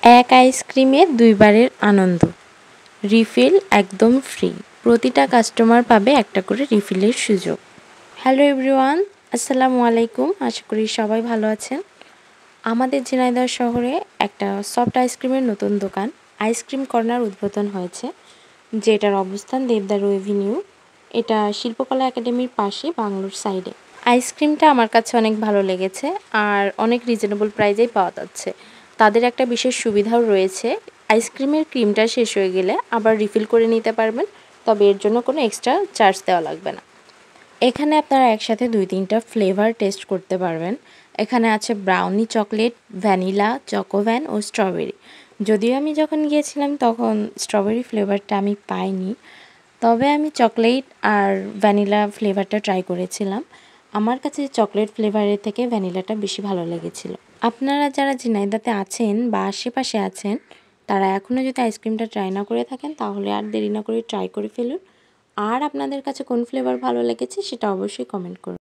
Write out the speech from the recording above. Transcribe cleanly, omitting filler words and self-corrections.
এক আইসক্রিমে দুইবারের আনন্দ। রিফিল একদম ফ্রি। প্রতিটা কাস্টমার পাবে একটা করে রিফিলের সুযোগ। হ্যালো এভরিওয়ান, আসসালামু আলাইকুম। আশা করি সবাই ভালো আছেন। আমাদের ঝিনাইদহ শহরে একটা সফট আইসক্রিমের নতুন দোকান আইসক্রিম কর্নার উদ্বোধন হয়েছে, যেটার অবস্থান দেবদারু এভিনিউ। এটা শিল্পকলা একাডেমির পাশে বাংলোর সাইডে। আইসক্রিমটা আমার কাছে অনেক ভালো লেগেছে আর অনেক রিজনেবল প্রাইসেই পাওয়া যাচ্ছে। তাদের একটা বিশেষ সুবিধাও রয়েছে, আইসক্রিমের ক্রিমটা শেষ হয়ে গেলে আবার রিফিল করে নিতে পারবেন, তবে এর জন্য কোনো এক্সট্রা চার্জ দেওয়া লাগবে না। এখানে আপনারা একসাথে 2-3টা ফ্লেভার টেস্ট করতে পারবেন। এখানে আছে ব্রাউনি চকলেট, ভ্যানিলা, চকোভ্যান ও স্ট্রবেরি। যদিও আমি যখন গিয়েছিলাম তখন স্ট্রবেরি ফ্লেভারটা আমি পাইনি, তবে আমি চকলেট আর ভ্যানিলা ফ্লেভারটা ট্রাই করেছিলাম। আমার কাছে চকলেট ফ্লেভারের থেকে ভ্যানিলাটা বেশি ভালো লেগেছিল। আপনারা যারা ঝিনাইদহতে আছেন বা আশেপাশে আছেন, তারা এখনও যদি আইসক্রিমটা ট্রাই না করে থাকেন তাহলে আর দেরি না করে ট্রাই করে ফেলুন। আর আপনাদের কাছে কোন ফ্লেভার ভালো লেগেছে সেটা অবশ্যই কমেন্ট করুন।